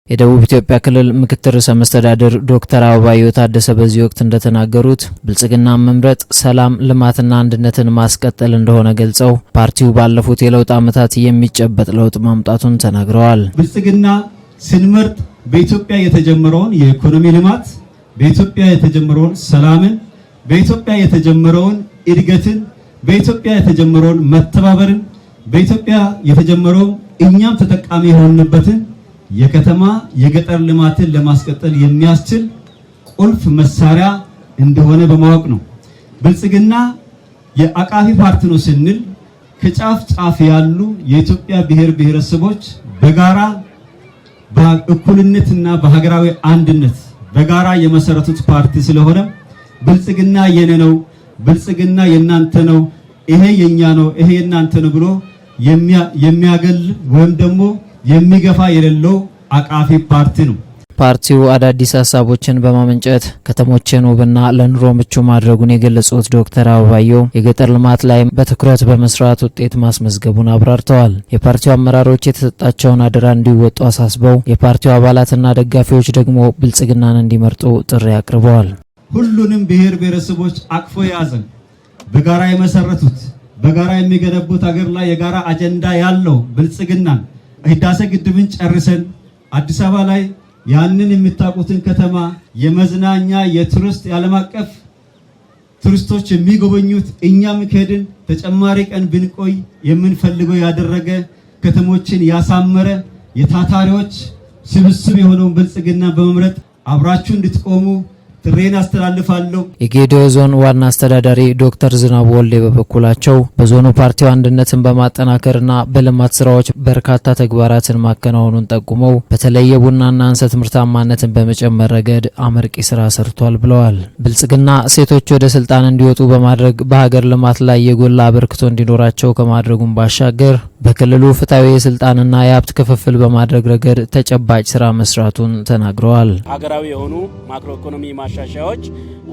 የደቡብ ኢትዮጵያ ክልል ምክትል ርዕሰ መስተዳድር ዶክተር አበባዮ ታደሰ በዚህ ወቅት እንደተናገሩት ብልጽግና መምረጥ ሰላም፣ ልማትና አንድነትን ማስቀጠል እንደሆነ ገልጸው ፓርቲው ባለፉት የለውጥ ዓመታት የሚጨበጥ ለውጥ ማምጣቱን ተናግረዋል። ብልጽግና ስንመርጥ በኢትዮጵያ የተጀመረውን የኢኮኖሚ ልማት፣ በኢትዮጵያ የተጀመረውን ሰላምን፣ በኢትዮጵያ የተጀመረውን እድገትን፣ በኢትዮጵያ የተጀመረውን መተባበርን፣ በኢትዮጵያ የተጀመረውን እኛም ተጠቃሚ የሆንበትን የከተማ የገጠር ልማትን ለማስቀጠል የሚያስችል ቁልፍ መሳሪያ እንደሆነ በማወቅ ነው። ብልጽግና የአቃፊ ፓርቲ ነው ስንል ከጫፍ ጫፍ ያሉ የኢትዮጵያ ብሔር ብሔረሰቦች በጋራ በእኩልነትና በሀገራዊ አንድነት በጋራ የመሰረቱት ፓርቲ ስለሆነ ብልጽግና የኔ ነው፣ ብልጽግና የናንተ ነው፣ ይሄ የኛ ነው፣ ይሄ የናንተ ነው ብሎ የሚያገል ወይም ደግሞ የሚገፋ የሌለው አቃፊ ፓርቲ ነው። ፓርቲው አዳዲስ ሀሳቦችን በማመንጨት ከተሞችን ውብና ለኑሮ ምቹ ማድረጉን የገለጹት ዶክተር አበባዮ የገጠር ልማት ላይ በትኩረት በመስራት ውጤት ማስመዝገቡን አብራርተዋል። የፓርቲው አመራሮች የተሰጣቸውን አደራ እንዲወጡ አሳስበው የፓርቲው አባላትና ደጋፊዎች ደግሞ ብልጽግናን እንዲመርጡ ጥሪ አቅርበዋል። ሁሉንም ብሔር ብሔረሰቦች አቅፎ የያዘን በጋራ የመሰረቱት በጋራ የሚገነቡት ሀገር ላይ የጋራ አጀንዳ ያለው ብልጽግናን ህዳሴ ግድብን ጨርሰን አዲስ አበባ ላይ ያንን የምታውቁትን ከተማ የመዝናኛ የቱሪስት የዓለም አቀፍ ቱሪስቶች የሚጎበኙት እኛም ከሄድን ተጨማሪ ቀን ብንቆይ የምንፈልገው ያደረገ ከተሞችን ያሳመረ የታታሪዎች ስብስብ የሆነውን ብልጽግና በመምረጥ አብራችሁ እንድትቆሙ ጥሬን አስተላልፋለሁ። የጌዲዮ ዞን ዋና አስተዳዳሪ ዶክተር ዝናቡ ወልዴ በበኩላቸው በዞኑ ፓርቲው አንድነትን በማጠናከርና በልማት ስራዎች በርካታ ተግባራትን ማከናወኑን ጠቁመው በተለይ የቡናና እንሰት ምርታማነትን በመጨመር ረገድ አመርቂ ስራ ሰርቷል ብለዋል። ብልጽግና ሴቶች ወደ ስልጣን እንዲወጡ በማድረግ በሀገር ልማት ላይ የጎላ አበርክቶ እንዲኖራቸው ከማድረጉም ባሻገር በክልሉ ፍትሐዊ የስልጣንና የሀብት ክፍፍል በማድረግ ረገድ ተጨባጭ ስራ መስራቱን ተናግረዋል። ሀገራዊ የሆኑ ማክሮ ኢኮኖሚ ማሻሻያዎች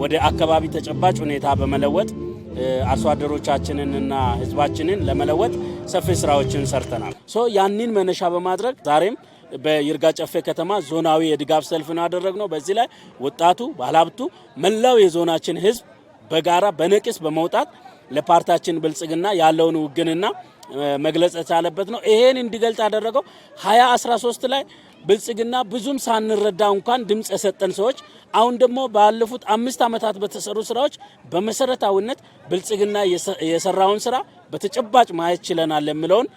ወደ አካባቢ ተጨባጭ ሁኔታ በመለወጥ አርሶ አደሮቻችንንና ህዝባችንን ለመለወጥ ሰፊ ስራዎችን ሰርተናል። ያንን መነሻ በማድረግ ዛሬም በይርጋ ጨፌ ከተማ ዞናዊ የድጋፍ ሰልፍን ያደረግነው። በዚህ ላይ ወጣቱ፣ ባለሀብቱ፣ መላው የዞናችን ህዝብ በጋራ በነቂስ በመውጣት ለፓርቲያችን ብልጽግና ያለውን ውግንና መግለጽ የቻለበት ነው። ይሄን እንዲገልጽ ያደረገው 2013 ላይ ብልጽግና ብዙም ሳንረዳ እንኳን ድምጽ የሰጠን ሰዎች አሁን ደግሞ ባለፉት 5 ዓመታት በተሰሩ ስራዎች በመሰረታዊነት ብልጽግና የሰራውን ስራ በተጨባጭ ማየት ችለናል የሚለውን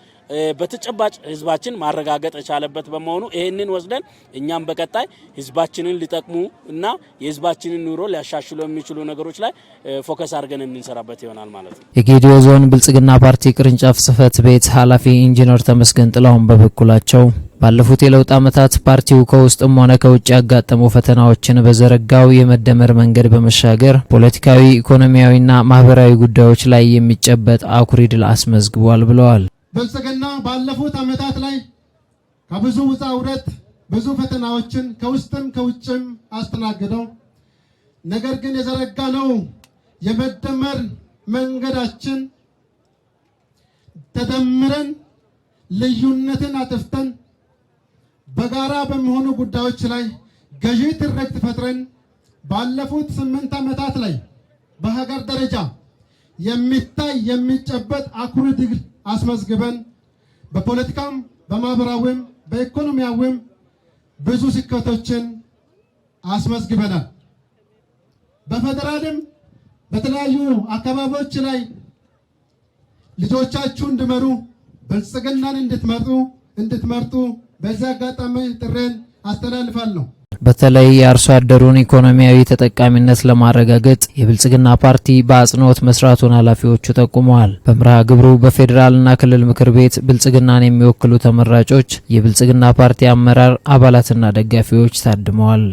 በተጨባጭ ህዝባችን ማረጋገጥ የቻለበት በመሆኑ ይሄንን ወስደን እኛም በቀጣይ ህዝባችንን ሊጠቅሙ እና የህዝባችንን ኑሮ ሊያሻሽሉ የሚችሉ ነገሮች ላይ ፎከስ አድርገን የምንሰራበት ይሆናል ማለት ነው። የጌዲዮ ዞን ብልጽግና ፓርቲ ቅርንጫፍ ጽህፈት ቤት ኃላፊ ኢንጂነር ተመስገን ጥላሁን በበኩላቸው ባለፉት የለውጥ ዓመታት ፓርቲው ከውስጥም ሆነ ከውጭ ያጋጠሙ ፈተናዎችን በዘረጋው የመደመር መንገድ በመሻገር ፖለቲካዊ፣ ኢኮኖሚያዊና ማህበራዊ ጉዳዮች ላይ የሚጨበጥ አኩሪ ድል አስመዝግቧል ብለዋል። ብልጽግና ባለፉት ዓመታት ላይ ከብዙ ውጣ ውረድ ብዙ ፈተናዎችን ከውስጥም ከውጭም አስተናግደው ነገር ግን የዘረጋነው የመደመር መንገዳችን ተደምረን ልዩነትን አጥፍተን በጋራ በሚሆኑ ጉዳዮች ላይ ገዢ ትርክት ፈጥረን ባለፉት 8 ዓመታት ላይ በሀገር ደረጃ የሚታይ የሚጨበጥ አኩሪ ድል አስመዝግበን በፖለቲካም በማህበራዊም በኢኮኖሚያዊም ብዙ ስኬቶችን አስመዝግበናል። በፌደራልም በተለያዩ አካባቢዎች ላይ ልጆቻችሁ እንዲመሩ ብልጽግናን እንድትመርጡ በዚህ አጋጣሚ ጥሬን አስተላልፋለሁ። በተለይ የአርሶ አደሩን ኢኮኖሚያዊ ተጠቃሚነት ለማረጋገጥ የብልጽግና ፓርቲ በአጽንኦት መስራቱን ኃላፊዎቹ ጠቁመዋል። በመርሃ ግብሩ በፌዴራልና ክልል ምክር ቤት ብልጽግናን የሚወክሉ ተመራጮች፣ የብልጽግና ፓርቲ አመራር አባላትና ደጋፊዎች ታድመዋል።